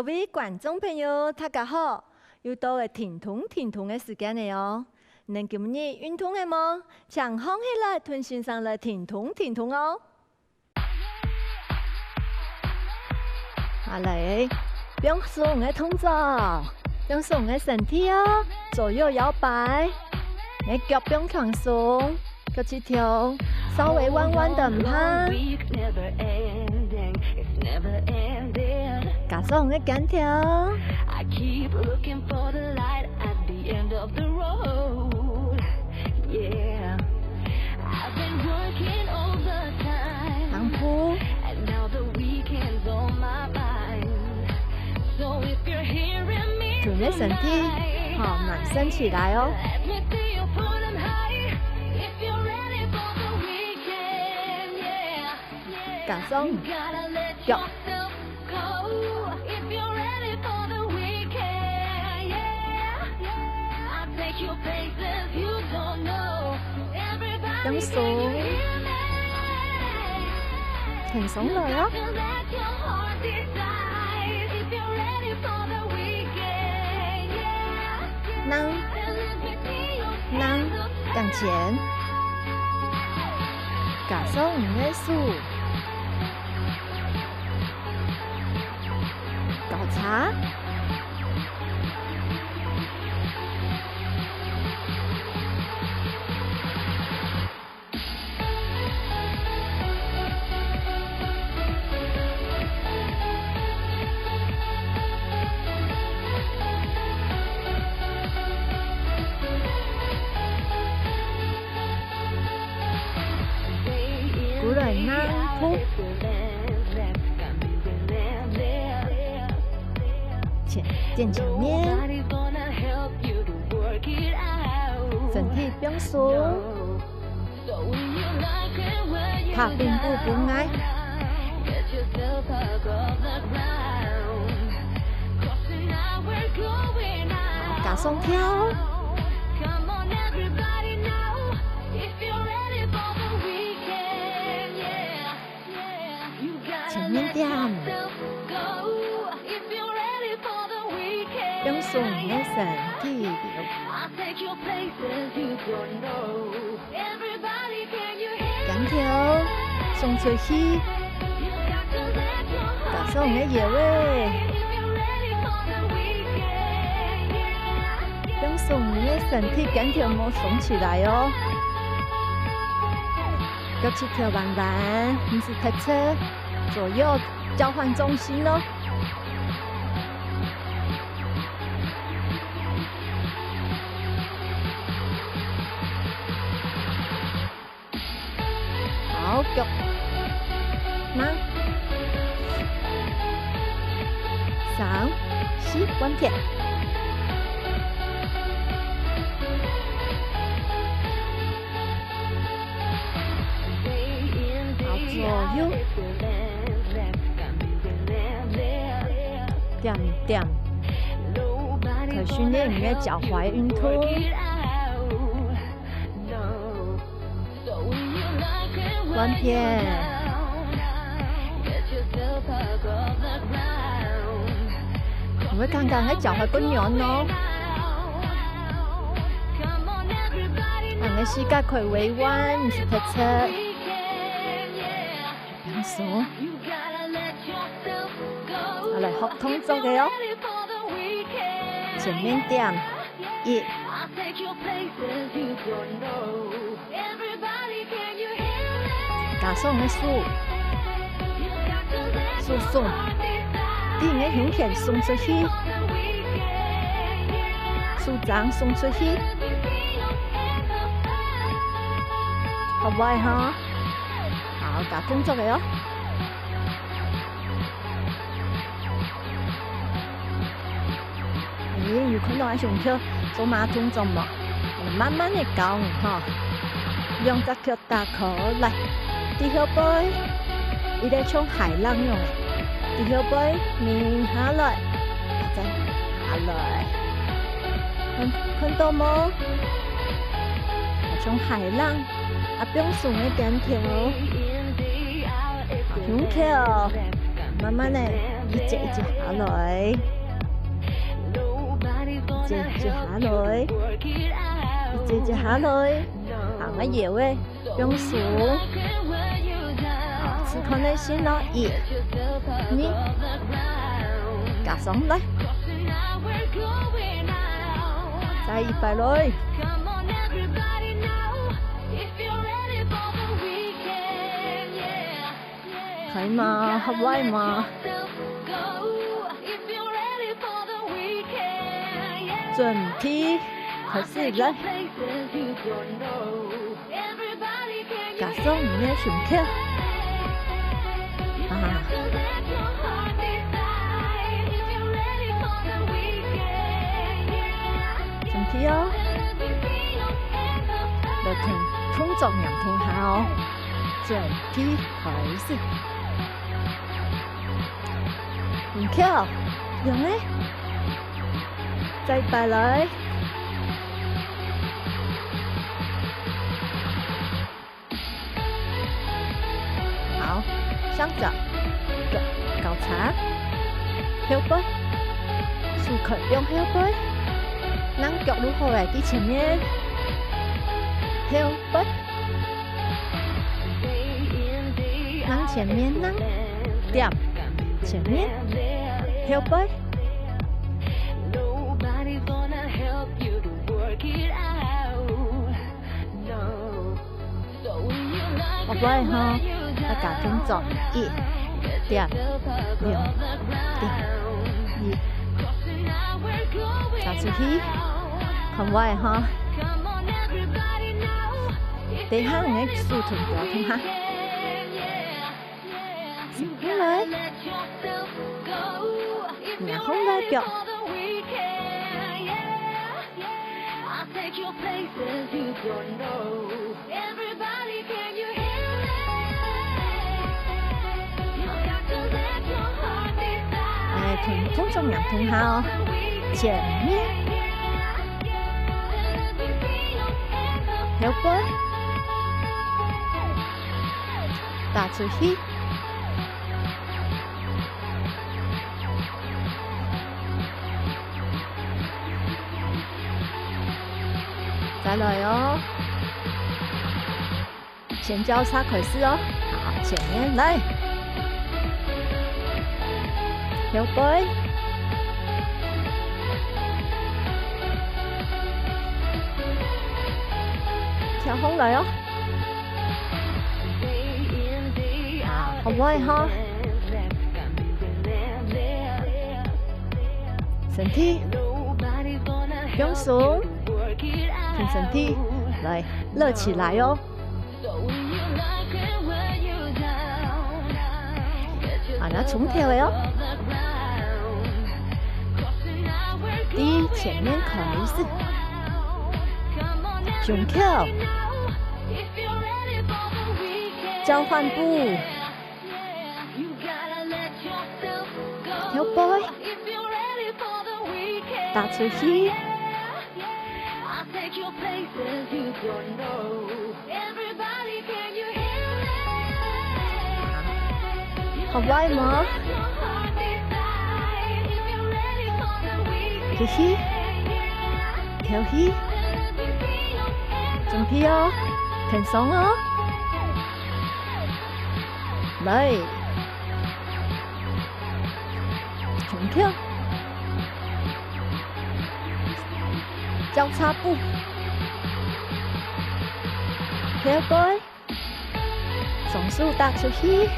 各位观众朋友，大家好！又到了停通的时间了哦。恁今日运动的么？请放起来，吞欣赏了停通哦。好嘞，用手的动作，用手的身体哦，左右摇摆，你脚不用放松，脚趾头稍微弯弯的趴。加上的杆条。航扑。准备身体，好暖身起来哦。加上脚。用手轻松来哦。能向前，加上的速，搞茶。鼓来南扑，垫前面，身体放松，踏并步不挨，加上跳。前面点，用松的身体，杆条送出去，加上的叶尾，用松的身体杆条莫耸起来哦，脚趾头弯弯，不是太侧。左右交换重心哦，好脚，慢3、4，弯片，好左右。点，可训练你的脚踝运动。弯片，你会看看你脚踝更软哦，你的膝盖可以微弯，不是太侧，放松。来学动作的哦，前面点1，加上的速送，第二个胸前送出去，手掌送出去，好不好哈？好，加动作的哦。有看到俺上跳走马动作嘛？慢慢的教哈，两只脚打开来，低后背，伊在像海浪用的，低后背拧下来，再下来，看到冇？像海浪，不用送的杆条，胸跳，慢慢的一隻一隻下來，一隻一隻下來，一隻一隻下來，行乜嘢喂？用手，此刻內心咯，一，你，加上來，再一百來。可以嗎？可愛嗎？準備開始來，加上你的心跳啊！準備哦，來聽動作兩同下哦，準備開始。唔跳，用咧，再擺來，好，上腳，高叉，後背，手可以用後背，讓腳如何來在前面，後背，讓前面讓點。前面，後背，後背哈，大家動作一點2點1，打出去，後背哈，等下我哋數同表同下，上來。然後來表，同動作兩同下哦，前面，後背，打出去。再來哦，前交叉開始哦，好，前面來，後背，跳空來哦，好，後背哈，身體，用手。挺身體，來熱起來哦。啊，那重跳的哦。第前面開始，胸跳，交換步，後背，打出去。好歪嗎？繼續，跳起，準備哦，輕鬆哦，來，重跳，交叉步。後背，雙手打出去，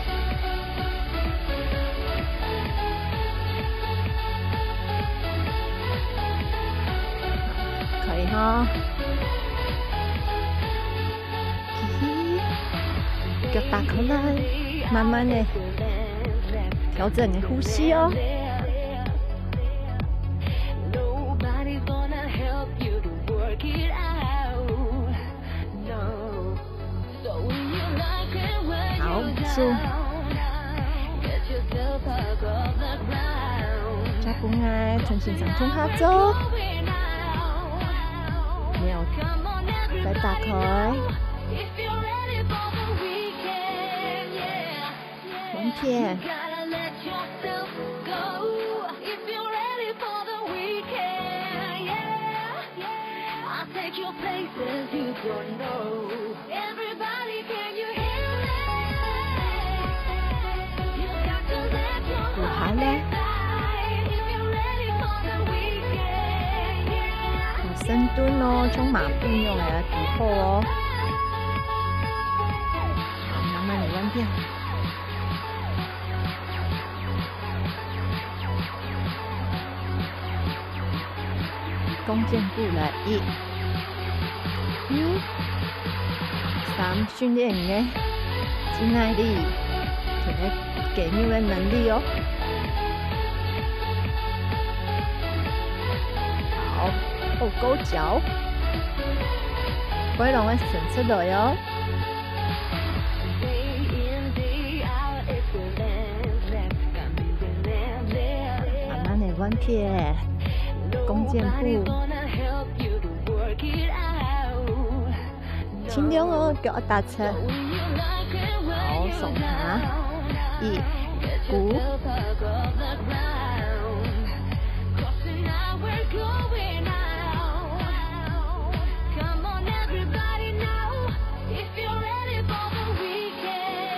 可以哈。腳打開來，慢慢的調整你呼吸哦。加步愛，重新上通下走，沒有，再打開，橫撇，鼓下咧，深蹲咯，像马步一样的鼓后哦。好，慢慢的弯掉。弓箭步来1、2、3，训练你的肌耐力，这个肌肉的能力哦。好，后勾脚，回龙的伸出来哦。慢慢的弯撇。弓箭步，轻量哦，脚踏车，好，松下，1、鼓，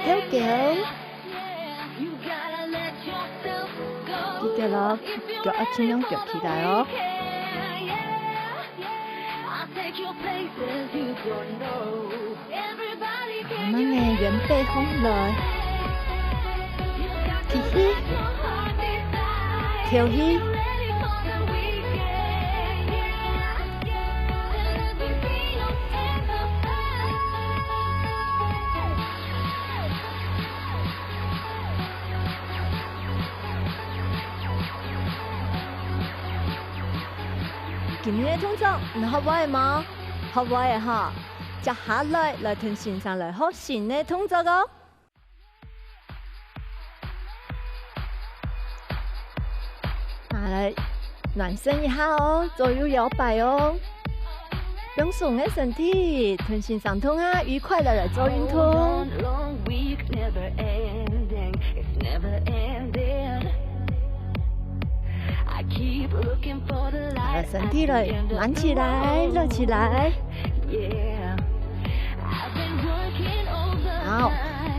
跳脚，记得咯，脚要轻量举起来哦。慢慢的圆背风来，起起，跳起，今日的动作你学会吗？學會嘅哈，接下來同先生來學新嘅動作哦。來暖身一下哦，左右搖擺哦，用鬆嘅身體，同先生同啊，愉快的來做運動。把身體來暖起來，熱起來。好，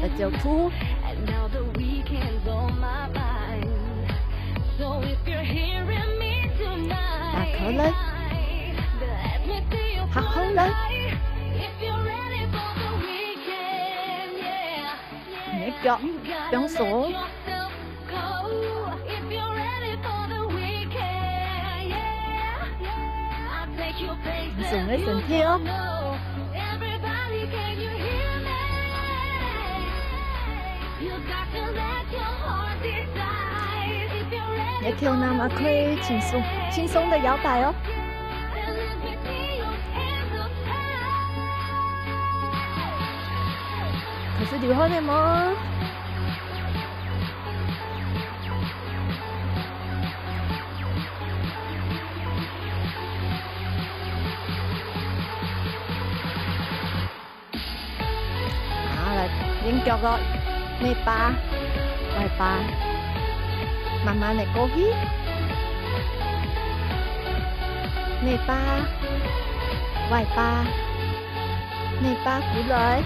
那就吐。大口來，拍好來。你腳用手。鬆嘅身體哦，你跳那麼可以輕鬆的搖擺哦。可是流汗的嗎？練腳個內八、外八，慢慢地過去，內八、外八，內八鼓來，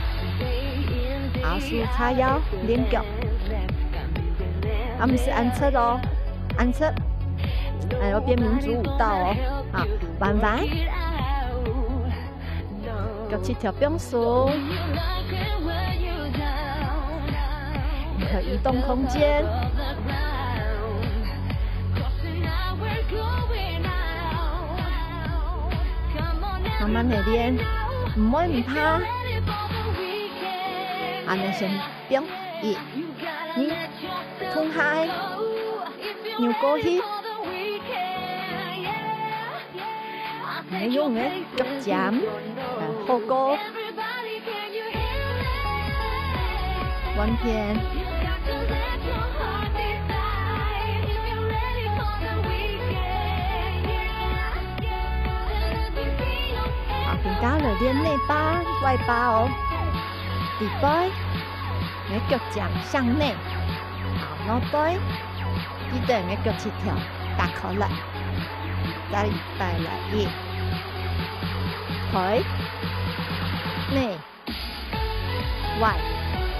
好數叉腰練腳，唔是按側哦，按側，要變民族舞蹈哦，啊，彎彎，腳趾條變數。可移動空間，慢慢地練，唔會唔怕。安尼先變1、2，通下，扭過去，你用嘅腳尖後勾，彎偏。加了練內八、外八哦，底背，你腳尖向內，好，腦背，記得你腳趾條打開來，再來1、腿、内、外，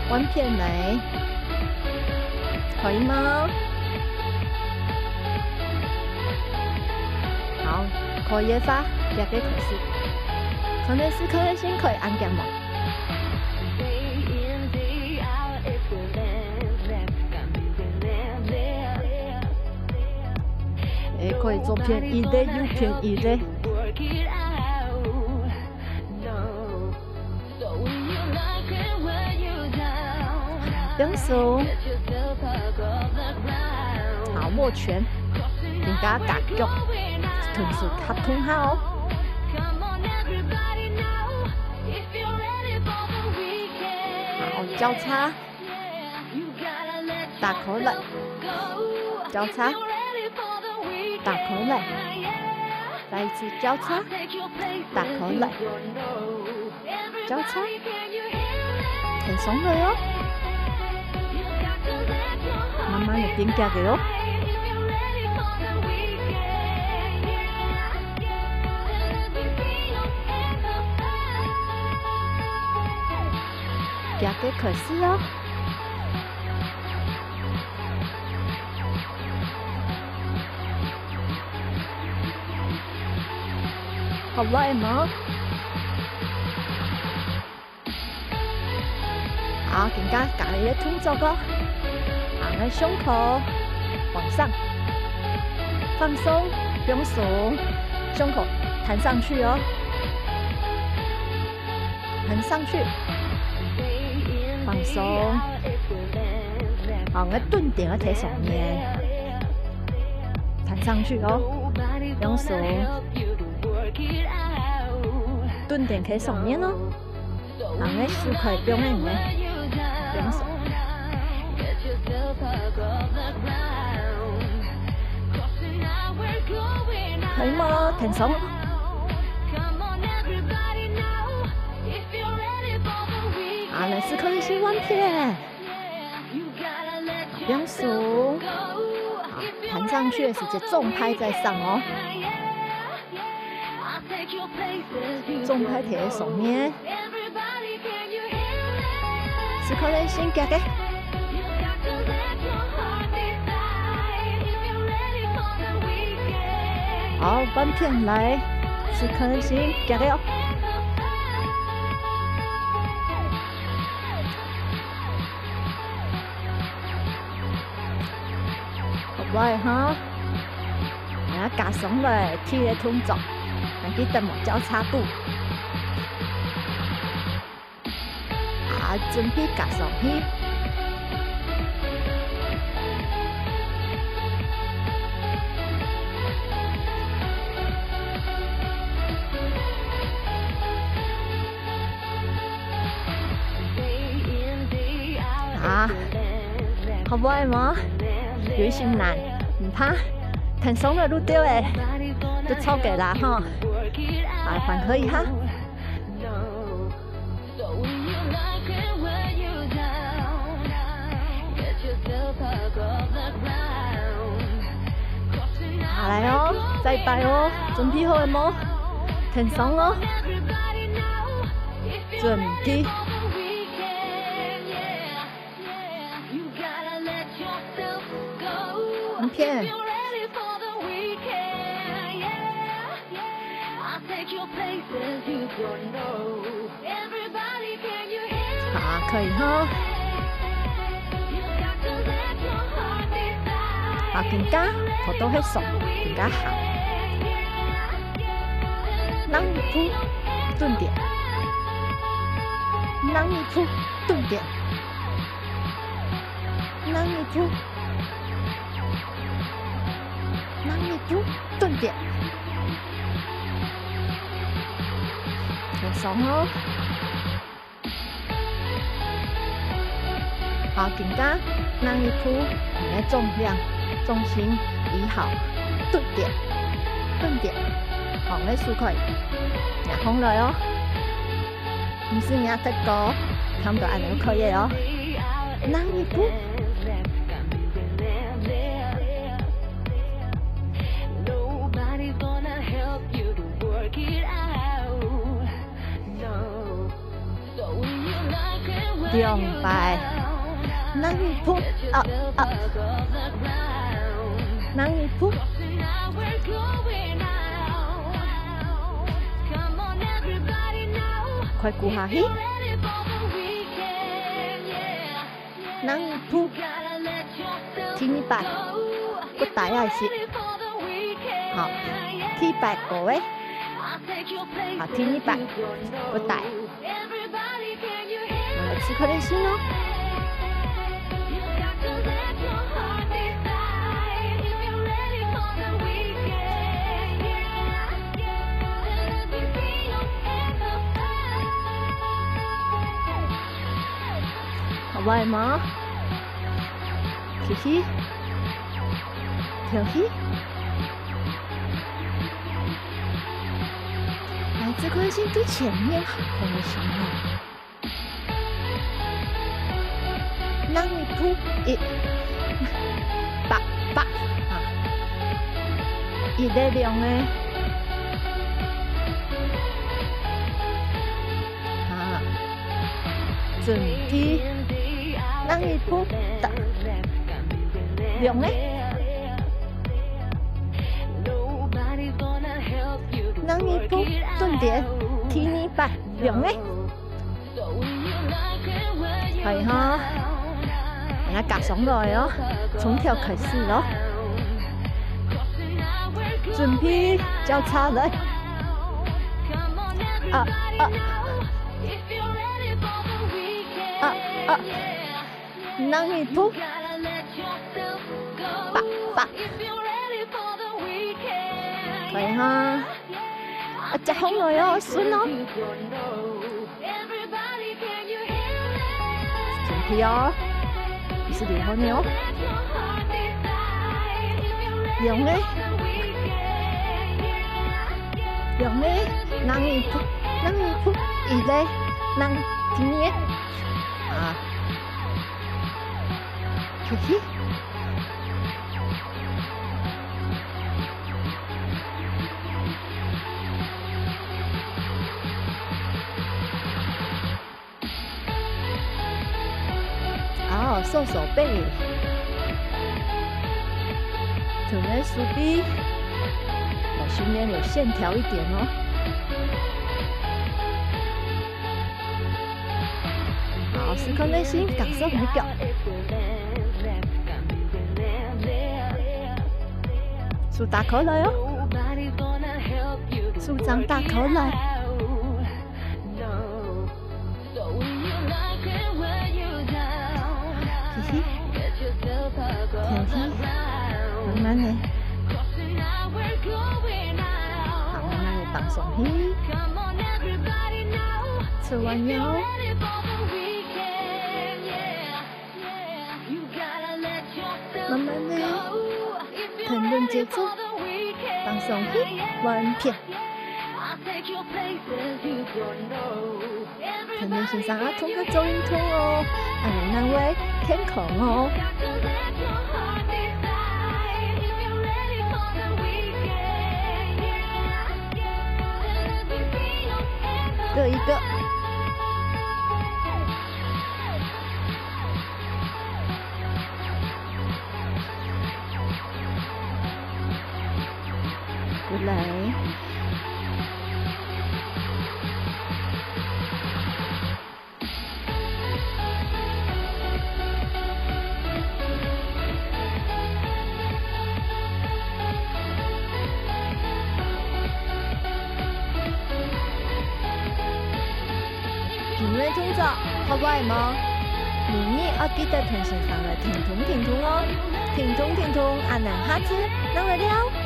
弯片内，可以吗？好，可以的话，加个开始。可能是可能性可以按键吗？也可以左偏一的，右偏一的。两手，好握拳，人家夹脚，臀部合通下哦。好，交叉，大口来，交叉。大口来，再一次交叉，大口来，交叉，很松了哟，慢慢的变加嘅哟，加嘅开始哦。好来吗？好，更加隔离的动作个，昂个胸口往上，放松，用手胸口弹上去哦，弹上去，放松，昂个顿点个腿上面，弹上去哦，用手。蹲点可以上面哦，然后手可以表面嘅，两手。可以吗？挺松。啊，那是可以是弯片，两手，好，弹上去直接重拍在上哦。重拍贴在上面，是可能性夹嘅。好，弯片来，是可能性夹嘅哦。好来哈，然后加上来踢嘅动作。记得莫交叉步，好，准备夹上去。啊，好不爱吗？有一些难，唔怕，挺松的路掉诶，都超给啦哈。啊，缓和一下。好来哦，再摆哦，准备好了冇？挺松哦，准备。影片。好，可以哈。好，更加头都会爽，更加好。让一步，顿点。让一步，顿点。让一步，让一步，顿点。很爽哦。好，更加让一步，你的重量、重心移好，顿点，顿点，好的舒快，然后来哦，唔是压得高，差唔多按就可以哦，让一步。两败，能一扑能一扑，快顾下去，能一扑，天一败，個大係是，好，天敗個位，好，天一敗，個大，試佢哋先咯。好歪嗎？嘻嘻，跳起，来自关心最前面航空的声音，让你扑一八啊，一个量的啊，准备。让一扑的量嘞，让一扑顿点天一百量嘞，係哈，人家夾上來咯，從頭開始咯，準備交叉來，讓一扑，八，係哈，隻空來咯，順咯，準備哦，不是離開你哦，兩個，讓一扑，一個，讓今年啊。嘿嘿，哦，瘦手背，臀内手臂，来训练有线条一点哦。好，时刻内心感受美感。數大口來哦，數張大口來，嘻嘻，跳起，慢慢的，好，慢慢的放鬆氣，吃完藥，慢慢的。很认节奏，放鬆氣，完片。很認欣賞阿童嘅走音筒哦，阿你那位天空哦。各一個。過來，今日聽咗好壞嗎？你要記得騰訊上嘅停通哦，停通，俺能下次能來了。